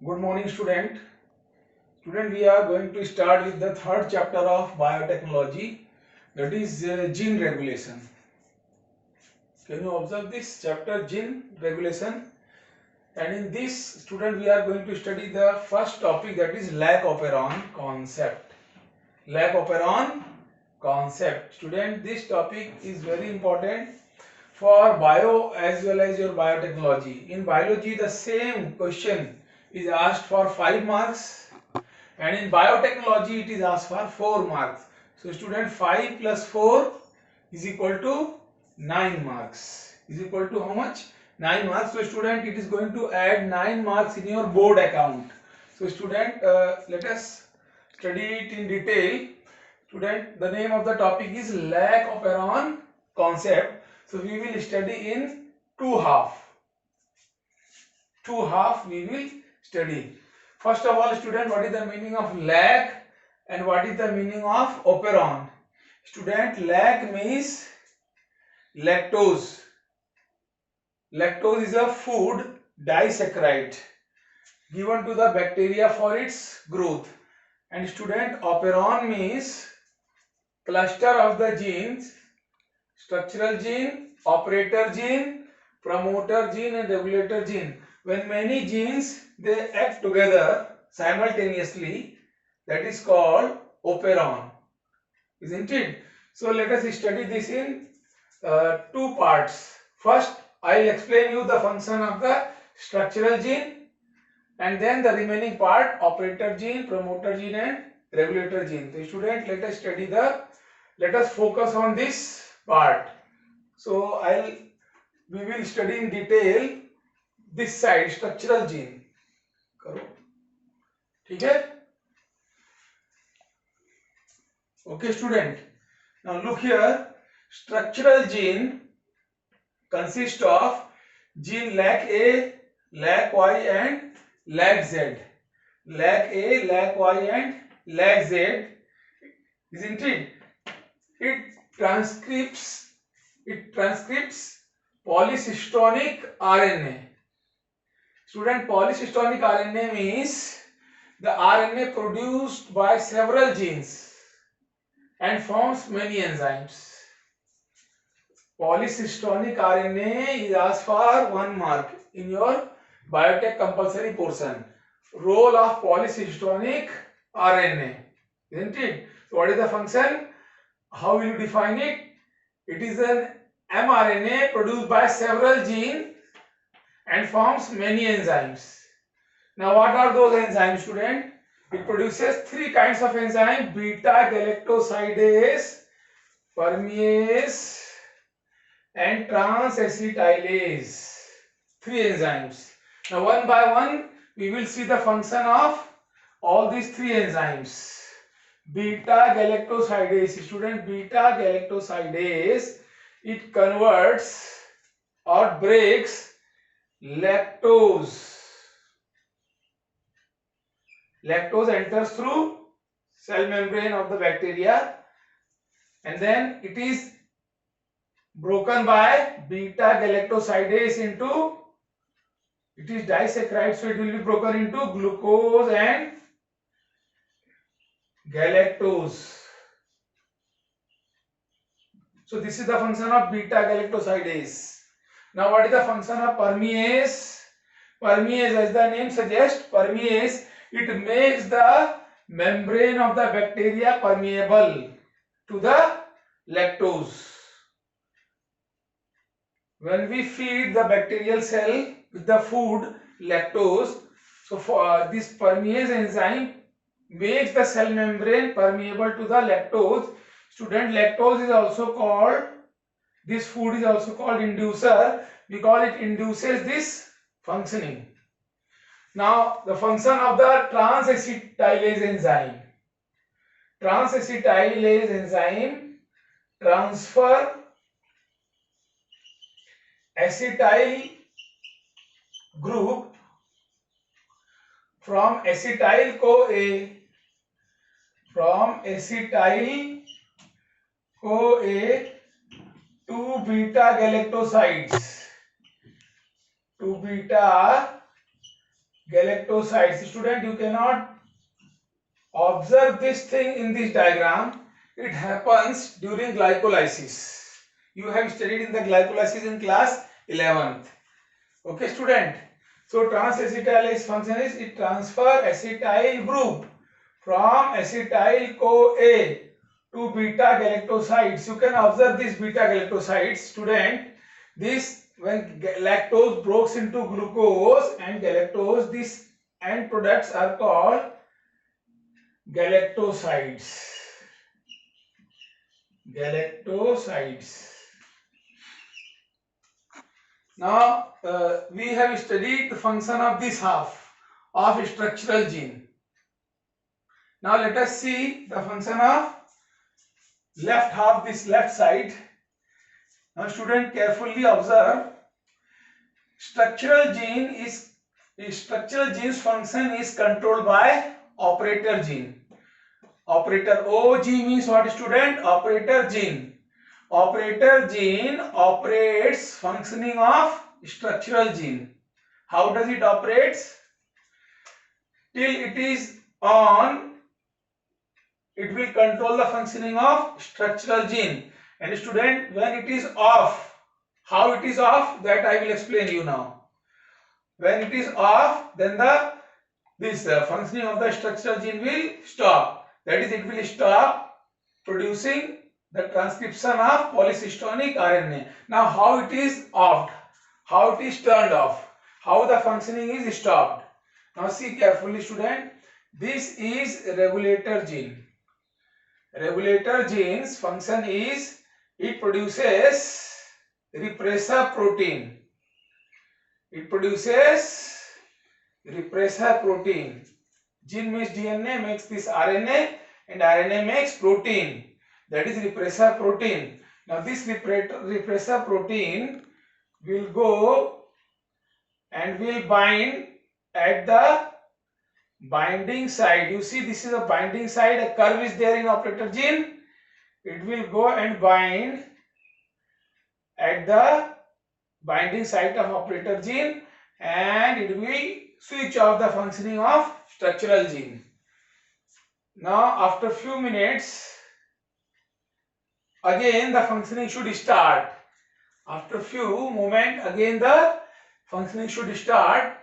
Good morning, student. Student, we are going to start with the third chapter of biotechnology, that is gene regulation. Can you observe this chapter, gene regulation? And in this, student, we are going to study the first topic, that is lac operon concept. Lac operon concept. Student, this topic is very important for bio as well as your biotechnology. In biology, the same question is asked for 5 marks, and in biotechnology it is asked for 4 marks. So student, 5 plus 4 is equal to 9 marks. Is equal to how much? 9 marks. So student, it is going to add 9 marks in your board account. So student, let us study it in detail. Student, the name of the topic is lac operon concept. So we will study in two half. Two half we will study. First of all, student, what is the meaning of lac and what is the meaning of operon? Student, lac means lactose. Lactose is a food disaccharide given to the bacteria for its growth. And student, operon means cluster of the genes, structural gene, operator gene, promoter gene and regulator gene. When many genes they act together simultaneously, that is called operon, isn't it? So let us study this in two parts. First, I will explain you the function of the structural gene, and then the remaining part, operator gene, promoter gene and regulator gene. So student, let us focus on this part. So we will study in detail this side, structural gene. करो, ठीक है? Okay, student. Now look here. Structural gene consists of gene lac A, lac Y and lac Z. Lac A, lac Y and lac Z, isn't it? It transcripts polycystonic RNA. Student, polycystonic RNA means the RNA produced by several genes and forms many enzymes. Polycystonic RNA is asked for 1 mark in your biotech compulsory portion. Role of polycystonic RNA, isn't it? So what is the function? How will you define it? It is an mRNA produced by several genes and forms many enzymes. Now what are those enzymes, student? It produces three kinds of enzyme: beta galactosidase, permease and transacetylase. Three enzymes. Now one by one we will see the function of all these three enzymes. Beta galactosidase, student, beta galactosidase, it converts or breaks lactose. Lactose enters through cell membrane of the bacteria and then it is broken by beta galactosidase into, it is disaccharide, so it will be broken into glucose and galactose. So this is the function of beta galactosidase. Now what is the function of permease? Permease, as the name suggests, permease, it makes the membrane of the bacteria permeable to the lactose. When we feed the bacterial cell with the food lactose, so for this permease enzyme makes the cell membrane permeable to the lactose. Student, lactose is also called, this food is also called inducer because it induces this functioning. Now the function of the transacetylase enzyme. Transacetylase enzyme transfer acetyl group from acetyl CoA to beta galactosides galactosides. Student, you cannot observe this thing in this diagram. It happens during glycolysis. You have studied in the glycolysis in class 11th. Okay, student. So trans-acetylase function is it transfer acetyl group from acetyl CoA to beta galactosides. You can observe this beta galactosides, student. This when lactose breaks into glucose and galactose, these end products are called galactosides. Galactosides. Now we have studied the function of this half of structural gene. Now let us see the function of left half, this left side. Now student, carefully observe. Structural gene's function is controlled by operator gene. Operator OG means what, student? Operator gene. Operator gene operates functioning of structural gene. How does it operates? Till it is on, it will control the functioning of structural gene. And student, when it is off, how it is off, that I will explain you now. When it is off, then this functioning of the structural gene will stop. That is, it will stop producing the transcription of polycystonic RNA. Now, how it is off? How it is turned off? How the functioning is stopped? Now, see carefully, student. This is regulator gene. Regulator gene's function is it produces repressor protein. It produces repressor protein. Gene means DNA, makes this RNA, and RNA makes protein. That is repressor protein. Now this repressor protein will go and will bind at the binding site. You see, this is a binding site. A curve is there in operator gene. It will go and bind at the binding site of operator gene, and it will switch off the functioning of structural gene. Now after few minutes, again the functioning should start. After few moment, again the functioning should start.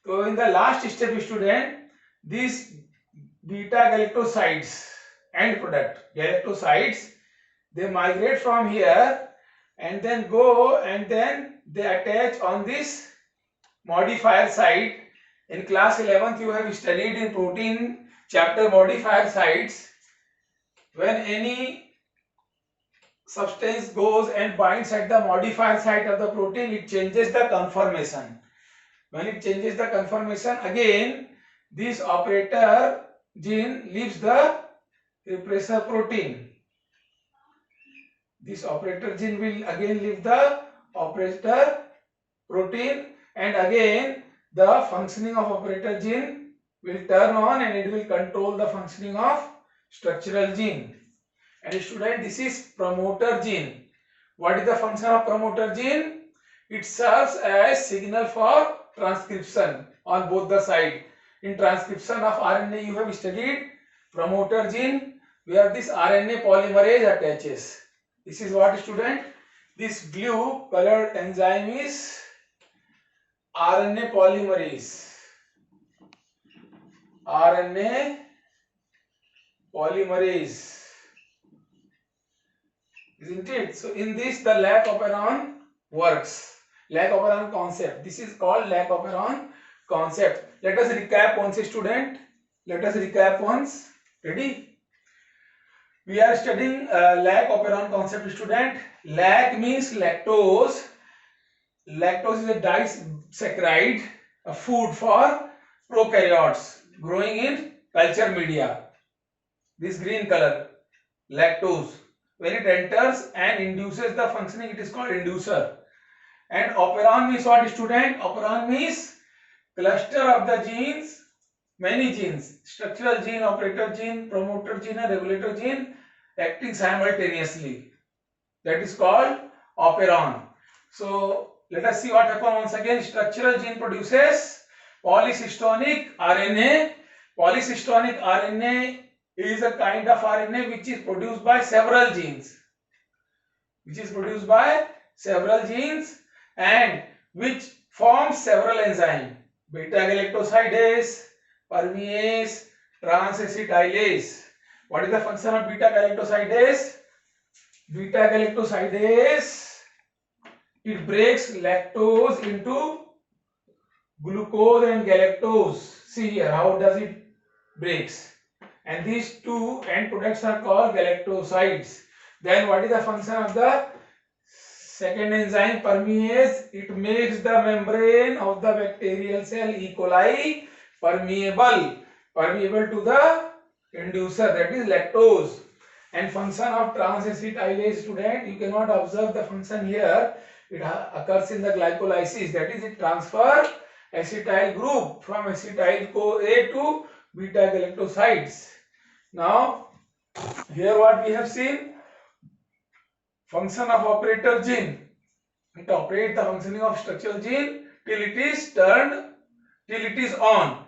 So in the last step, student, these beta galactosides, end product galactosides, they migrate from here and then go and then they attach on this modifier site. In class 11th, you have studied in protein chapter modifier sites. When any substance goes and binds at the modifier site of the protein, it changes the conformation. When it changes the conformation, again this operator gene leaves the repressor protein. This operator gene will again leave the operator protein, and again the functioning of operator gene will turn on and it will control the functioning of structural gene. And student, this is promoter gene. What is the function of promoter gene? It serves as signal for transcription on both the side. In transcription of RNA, you have studied promoter gene where this RNA polymerase attaches. This is what, student? This blue colored enzyme is RNA polymerase. RNA polymerase. Isn't it? So in this the lac operon works. Lac operon concept. This is called lac operon concept. Let us recap once, student. Let us recap once. Ready? We are studying lac operon concept, student. Lac means lactose. Lactose is a disaccharide, a food for prokaryotes growing in culture media. This green color, lactose. When it enters and induces the functioning, it is called inducer. And operon means what, student? Operon means cluster of the genes, many genes, structural gene, operator gene, promoter gene and regulator gene acting simultaneously. That is called operon. So let us see what happens once again. Structural gene produces Polycystonic RNA. Polycystonic RNA is a kind of RNA which is produced by several genes. And which forms several enzymes. Beta-galactosidase, permease, trans-acetylase. What is the function of beta-galactosidase? Beta-galactosidase, it breaks lactose into glucose and galactose. See here how does it breaks. And these two end products are called galactosides. Then what is the function of the second enzyme, permease? It makes the membrane of the bacterial cell E. coli permeable to the inducer, that is lactose. And function of trans-acetylase, student, you cannot observe the function here. It occurs in the glycolysis, that is it transfer acetyl group from acetyl CoA to beta galactosides. Now here what we have seen, function of operator gene. It operates the functioning of structural gene till it is on.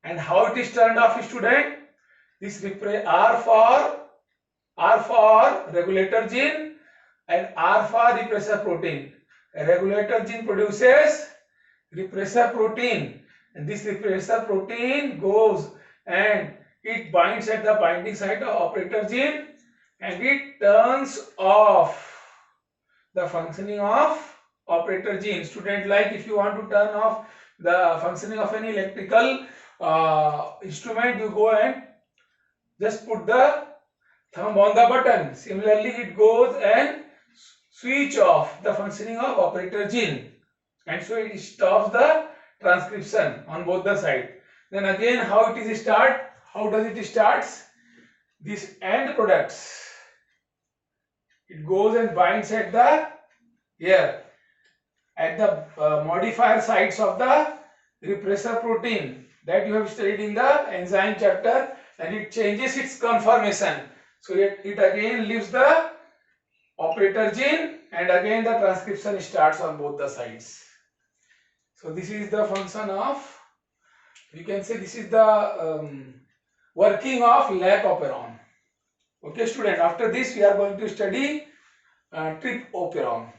And how it is turned off, student? This R for regulator gene and R for repressor protein. A regulator gene produces repressor protein, and this repressor protein goes and it binds at the binding site of operator gene, and it turns off the functioning of operator gene. Student, like if you want to turn off the functioning of any electrical instrument, you go and just put the thumb on the button. Similarly, it goes and switch off the functioning of operator gene, and so it stops the transcription on both the sides. Then again, how it is start? How does it starts? These end products, it goes and binds at the modifier sites of the repressor protein that you have studied in the enzyme chapter, and it changes its conformation. So it again leaves the operator gene, and again the transcription starts on both the sides. So this is the function of, we can say this is the working of lac operon. Okay student, after this we are going to study trip operon.